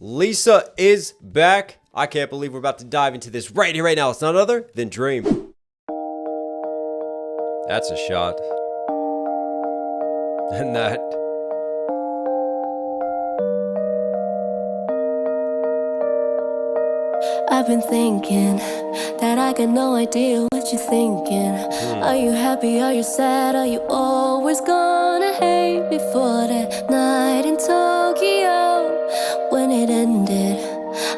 Lisa is back. I can't believe we're about to dive into this right here, right now. It's none other than Dream. That's a shot. And that. I've been thinking that I got no idea what you're thinking. Are you happy? Are you sad? Are you always gonna hate me for that night in Tokyo when it ended?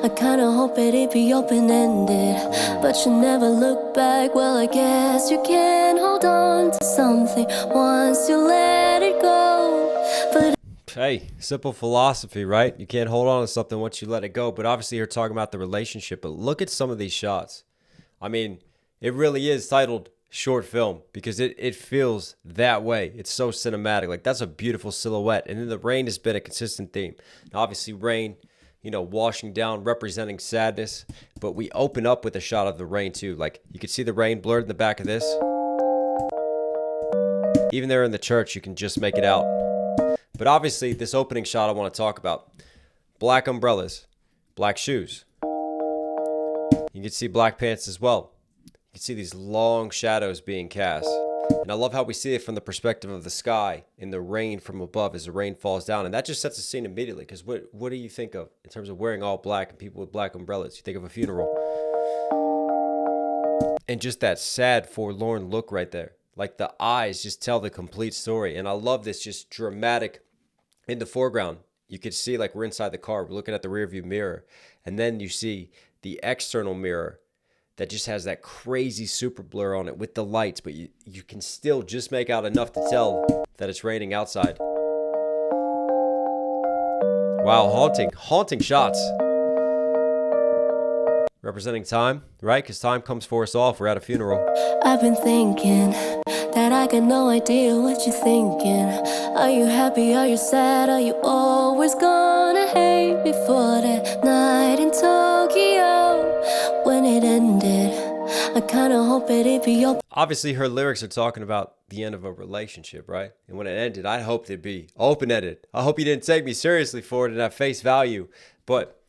I kinda hope it'd be open-ended, but you never look back. Well, I guess you can hold on to something once you let it go. But hey, simple philosophy, right? You can't hold on to something once you let it go. But obviously you're talking about the relationship. But look at some of these shots. I mean, it really is titled short film because it feels that way. It's so cinematic. Like, that's a beautiful silhouette. And then the rain has been a consistent theme. Now, obviously rain, you know, washing down, representing sadness. But we open up with a shot of the rain too. Like, you can see the rain blurred in the back of this. Even there in the church, you can just make it out. But obviously, this opening shot I want to talk about. Black umbrellas, black shoes. You can see black pants as well. You can see these long shadows being cast. And I love how we see it from the perspective of the sky in the rain from above as the rain falls down. And that just sets the scene immediately. Because what do you think of in terms of wearing all black and people with black umbrellas? You think of a funeral. And just that sad, forlorn look right there. Like, the eyes just tell the complete story. And I love this just dramatic in the foreground. You could see like we're inside the car. We're looking at the rearview mirror. And then you see the external mirror that just has that crazy super blur on it with the lights. But you can still just make out enough to tell that it's raining outside. Wow, haunting shots. Representing time, right? Because time comes for us all if we're at a funeral. I've been thinking that I got no idea what you're thinking. Are you happy? Are you sad? Are you always gonna hate me for that night in Tokyo when it ended? I kinda hope it'd be open. Obviously, her lyrics are talking about the end of a relationship, right? And when it ended, I hoped it'd be open-ended. I hope you didn't take me seriously for it and at face value. But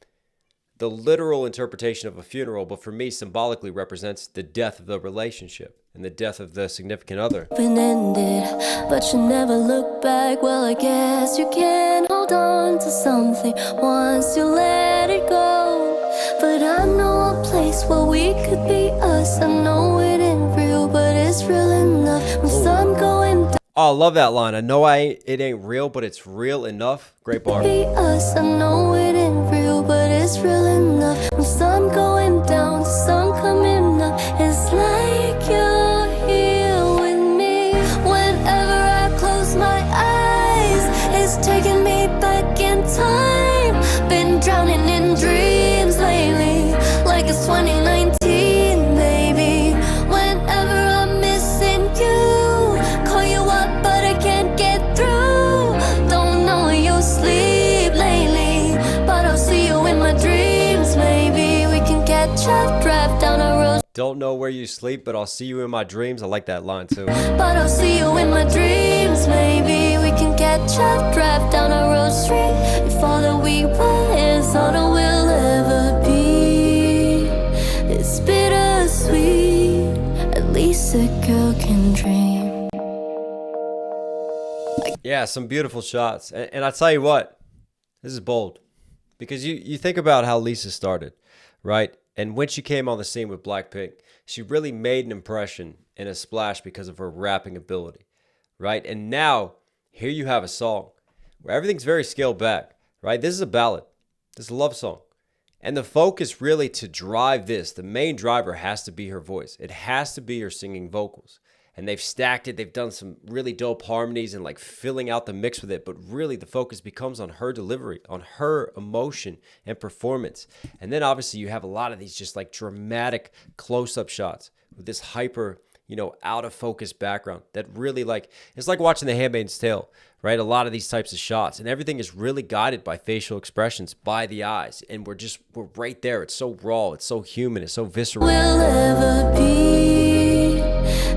the literal interpretation of a funeral, but for me, symbolically represents the death of the relationship and the death of the significant other. Open-ended, but you never look back. Well, I guess you can hold on to something once you let it go. But I know a place where we could be us. I know it ain't real, but it's real enough. When sun going down. Oh, I love that line. I know it ain't real, but it's real enough. Great bar. Be us. I know it ain't real, but it's real enough. When sun going down, the sun coming up. It's like you're here with me. Whenever I close my eyes, it's taking me back in time. Been drowning in dreams lately, like it's 2019, baby. Whenever I'm missing you, call you up, but I can't get through. Don't know you sleep lately, but I'll see you in my dreams, maybe. We can catch up, drive down a road. Don't know where you sleep, but I'll see you in my dreams. I like that line too. But I'll see you in my dreams, maybe. We can catch up, drive down a road street. If all that we want is all that we'll ever be, it's bittersweet. At least a girl can dream. Yeah, some beautiful shots. And I tell you what, this is bold. Because you think about how Lisa started, right? And when she came on the scene with Blackpink, she really made an impression and a splash because of her rapping ability, right? And now, here you have a song where everything's very scaled back, right? This is a ballad. This is a love song. And the focus really to drive this, the main driver has to be her voice. It has to be her singing vocals. And they've stacked it. They've done some really dope harmonies and like filling out the mix with it. But really the focus becomes on her delivery, on her emotion and performance. And then obviously you have a lot of these just like dramatic close-up shots with this hyper, you know, out of focus background that really like, it's like watching The Handmaid's Tale, right? A lot of these types of shots and everything is really guided by facial expressions, by the eyes. And we're right there. It's so raw. It's so human. It's so visceral. We'll ever be.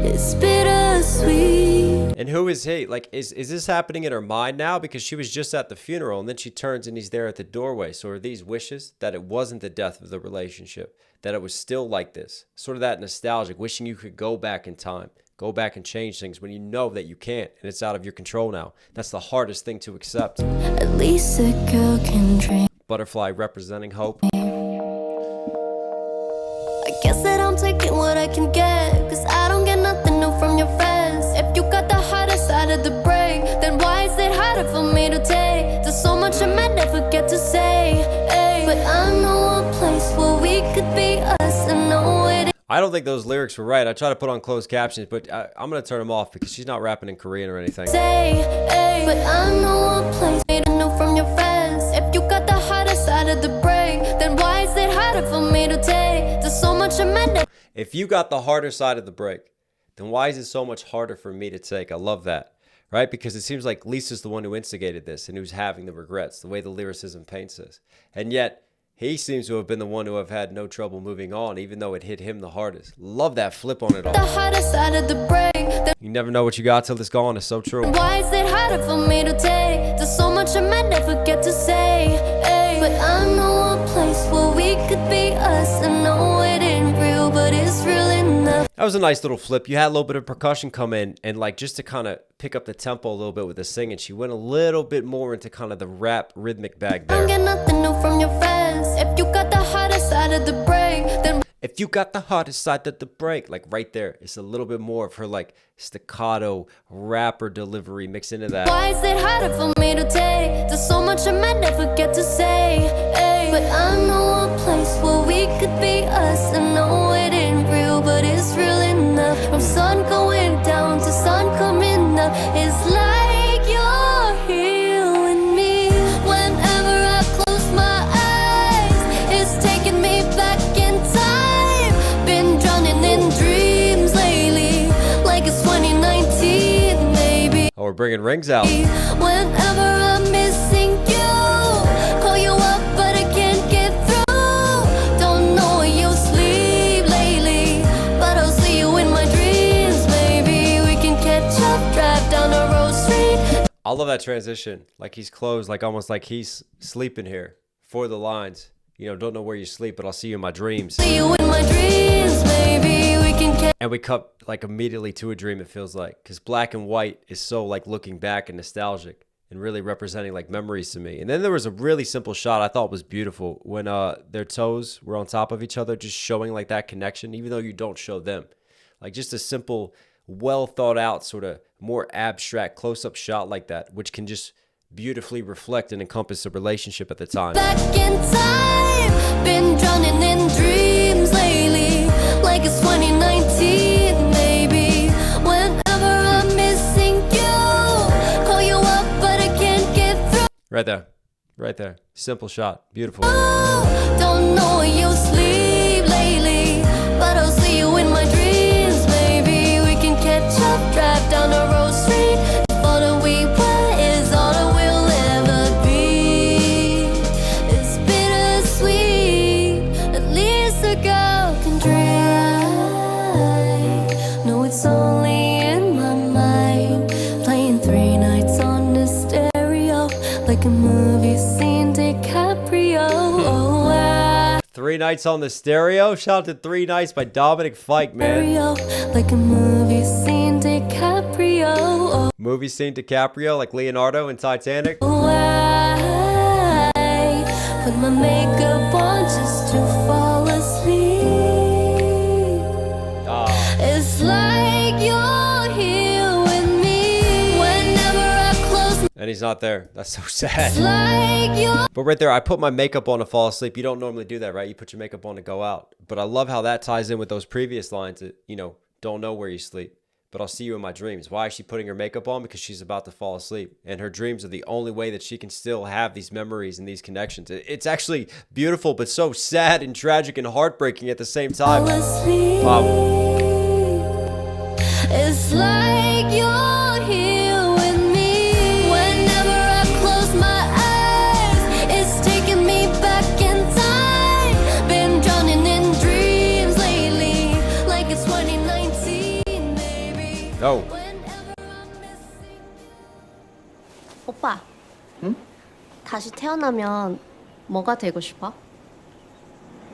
It's bittersweet. And who is he? Like, is this happening in her mind now? Because she was just at the funeral and then she turns and he's there at the doorway. So are these wishes that it wasn't the death of the relationship, that it was still like this? Sort of that nostalgic, wishing you could go back in time, go back and change things when you know that you can't and it's out of your control now. That's the hardest thing to accept. At least a girl can dream. Butterfly representing hope. I guess that I'm taking what I can get, cause I don't get nothing new from your friends. If you got the harder side of the brain, then why is it harder for me to take? There's so much I might never get to say, ay. But I know a place where we could be us and know it. I don't think those lyrics were right. I try to put on closed captions, but I'm going to turn them off because she's not rapping in Korean or anything. Say, ay. But I know a place made to know from your friends. If you got the harder side of the brain, then why is it harder for me to take? There's so much I might never. If you got the harder side of the break, then why is it so much harder for me to take? I love that, right? Because it seems like Lisa's the one who instigated this and who's having the regrets, the way the lyricism paints this. And yet, he seems to have been the one who have had no trouble moving on, even though it hit him the hardest. Love that flip on it all. The harder side of the brain. You never know what you got till it's gone. It's so true. Why is it harder for me to take? There's so much I might never get to say, ay. But I know a place where we could be us and know it ain't real, but it's real enough. That was a nice little flip. You had a little bit of percussion come in, and like just to kind of pick up the tempo a little bit with the singing, she went a little bit more into kind of the rap rhythmic bag I don't there. get nothing new from your friends. If you got the harder side of the brain, then If you got the hardest side of the break, like right there, it's a little bit more of her like staccato rapper delivery mixed into that. why is it harder for me to take? There's so much I might never get to say, ay. But I know a place where we could be us and know it ain't real, but it's real enough. From sun going down to sun coming up, it's like you're here with me. Whenever I close my eyes, it's taking me back in time. Been drowning in dreams lately, like it's 2019, maybe. Oh, we're bringing rings out. Whenever I'm missing you, call you up but I can't get through. Don't know where you sleep lately, but I'll see you in my dreams. Maybe we can catch up, drive down the road street. I love that transition. Like he's closed, like almost like he's sleeping here for the lines. You know, don't know where you sleep, but I'll see you in my dreams. See you in my dreams. Maybe we can catch. And we cut like immediately to a dream, it feels like. Because black and white is so like looking back and nostalgic and really representing like memories to me. And then there was a really simple shot I thought was beautiful when their toes were on top of each other, just showing like that connection, even though you don't show them. Like just a simple, well thought out, sort of more abstract close-up shot like that, which can just beautifully reflect and encompass a relationship at the time. Back in time, been drowning in dreams lately, like it's 2019, maybe. Whenever I'm missing you, call you up but I can't get through. Right there. Right there. Simple shot. Beautiful. Don't know where you sleep lately, but I'll see you in my dreams. Maybe we can catch up, drive down the road street. All that we were is all that we'll ever be. It's bittersweet, at least a girl can try. No, it's only in my mind, playing 3 nights on the stereo, like a movie scene DiCaprio. Oh, I 3 Nights on the Stereo. Shout out to 3 Nights by Dominic Fike, man. stereo, like a movie scene DiCaprio. Oh, Movie scene DiCaprio, like Leonardo in Titanic. I put my makeup on just to fall asleep. Ah. It's like you're here with me. Whenever I close, And he's not there. That's so it's sad. like you're. But right there, I put my makeup on to fall asleep. You don't normally do that, right? You put your makeup on to go out. But I love how that ties in with those previous lines that, you know, don't know where you sleep, but I'll see you in my dreams. Why is she putting her makeup on? Because she's about to fall asleep. And her dreams are the only way that she can still have these memories and these connections. It's actually beautiful, but so sad and tragic and heartbreaking at the same time. Fall asleep. It's like you're here with me. Whenever I close my eyes, it's taking me back in time. Been drowning in dreams lately, like it's 2019, baby. Oh. Whenever I'm 다시 태어나면 뭐가 되고 싶어?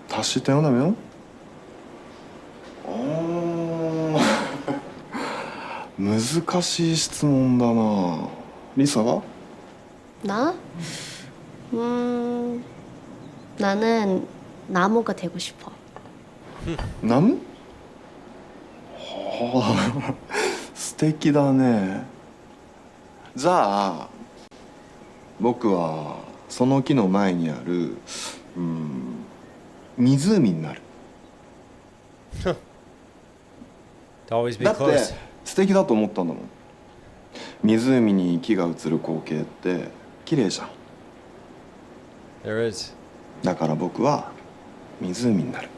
다시 태어나면?難しい質問だな。リサは? 나? 나는 나무가 되고 싶어. 나무? はあ、素敵だね。じゃあ僕はその木の前にある湖になる。 To always be だって close. 素敵だと思ったんだもん。湖に木が映る光景って綺麗じゃん。 There is. だから僕は湖になる。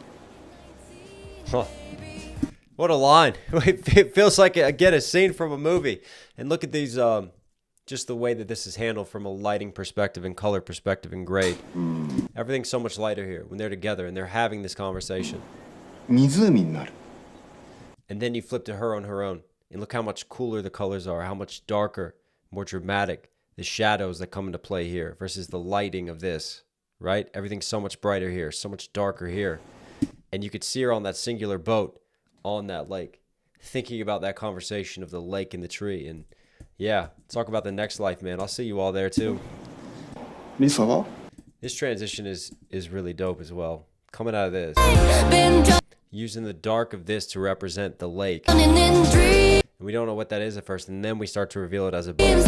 Huh. What a line. It feels like, again, a scene from a movie. And look at these, just the way that this is handled from a lighting perspective and color perspective and grade. Everything's so much lighter here when they're together and they're having this conversation. 湖になる。 And then you flip to her on her own. And look how much cooler the colors are, how much darker, more dramatic, the shadows that come into play here versus the lighting of this, right? Everything's so much brighter here, so much darker here. And you could see her on that singular boat on that lake, thinking about that conversation of the lake and the tree. And yeah, talk about the next life, man. I'll see you all there too. リサは? This transition is really dope as well. Coming out of this. Using the dark of this to represent the lake. And we don't know what that is at first, and then we start to reveal it as a boat.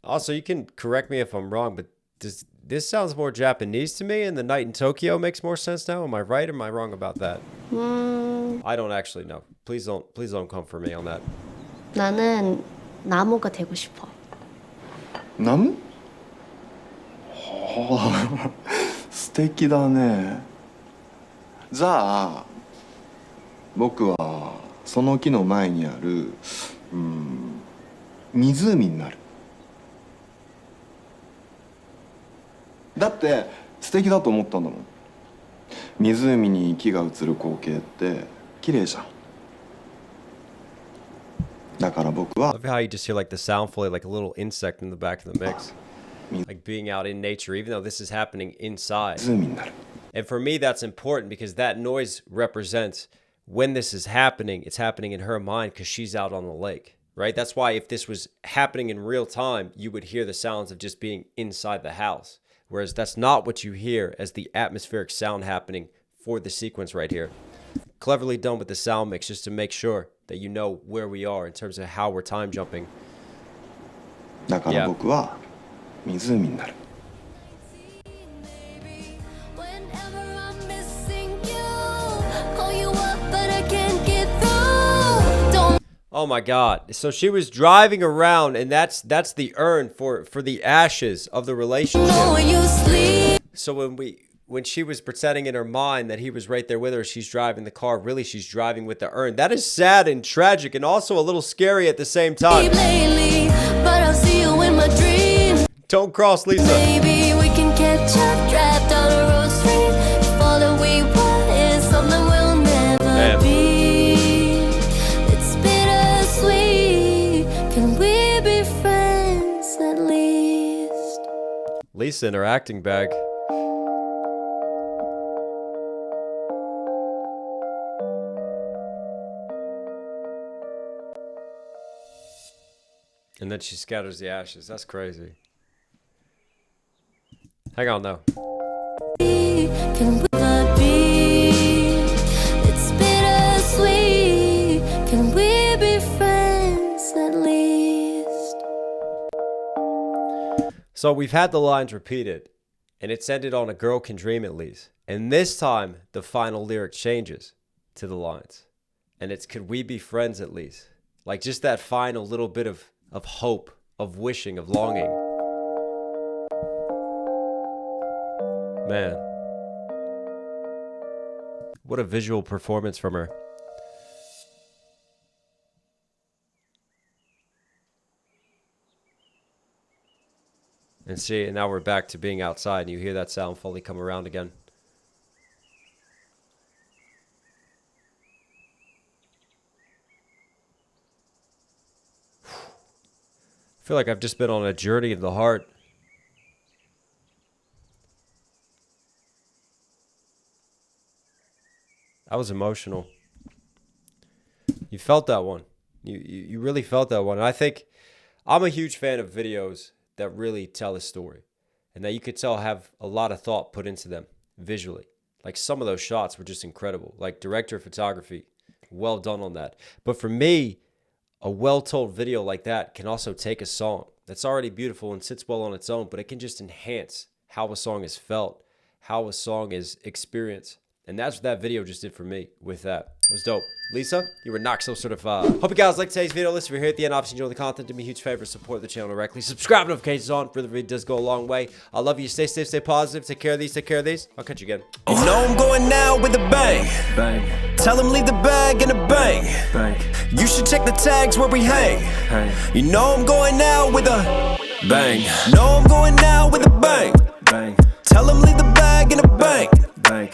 Also, you can correct me if I'm wrong, but this sounds more Japanese to me, and the night in Tokyo makes more sense now. Am I right or am I wrong about that? I don't actually know. Please don't come for me on that. 나는 나무가 되고 싶어. ナム? はあ、素敵だね。じゃあ僕はその木の前にある湖になる。だって素敵だと思ったんだもん。湖に木が映る光景って綺麗じゃん。だから僕は I love how you just hear like the sound fully, like a little insect in the back of the mix. Like being out in nature, even though this is happening inside. 湖になる。 And for me, that's important because that noise represents when this is happening, it's happening in her mind because she's out on the lake, right? That's why if this was happening in real time, you would hear the sounds of just being inside the house. Whereas that's not what you hear as the atmospheric sound happening for the sequence right here. Cleverly done with the sound mix just to make sure that you know where we are in terms of how we're time jumping. だから僕は湖になる。 Oh my God. So she was driving around and that's the urn for the ashes of the relationship. So when she was pretending in her mind that he was right there with her, she's driving the car. Really, she's driving with the urn. That is sad and tragic and also a little scary at the same time. Don't cross, Lisa. Maybe we can catch up, drive down a road street. If all that we want is something we'll never be. It's bittersweet. Can we be friends at least? Lisa in her acting bag. And then she scatters the ashes. That's crazy. Hang on, though. Can we ever be? It's bittersweet. Can we be friends at least? So we've had the lines repeated, and it's ended on a girl can dream at least. And this time, the final lyric changes to the lines. And it's could we be friends at least? Like just that final little bit of hope, of wishing, of longing. Man. What a visual performance from her. And see, and now we're back to being outside, and you hear that sound fully come around again. feel like I've just been on a journey of the heart. That was emotional. You felt that one. You really felt that one. And I think I'm a huge fan of videos that really tell a story and that you could tell have a lot of thought put into them visually. Like some of those shots were just incredible. Like director of photography, well done on that. But for me, a well-told video like that can also take a song that's already beautiful and sits well on its own, but it can just enhance how a song is felt, how a song is experienced. And that's what that video just did for me with that. It was dope. Lisa, you were Knox Hill certified. Hope you guys liked today's video. Listen, if you're here at the end, obviously enjoy the content. Do me a huge favor, support the channel directly. Subscribe, notifications on. For the video does go a long way. I love you. Stay safe, stay positive. Take care of these, take care of these. I'll catch you again. You know I'm going now with a bang. Bang. Tell him leave the bag in a bang. Bang. You should check the tags where we hang. Hang. You know I'm going now with a bang. Know I'm going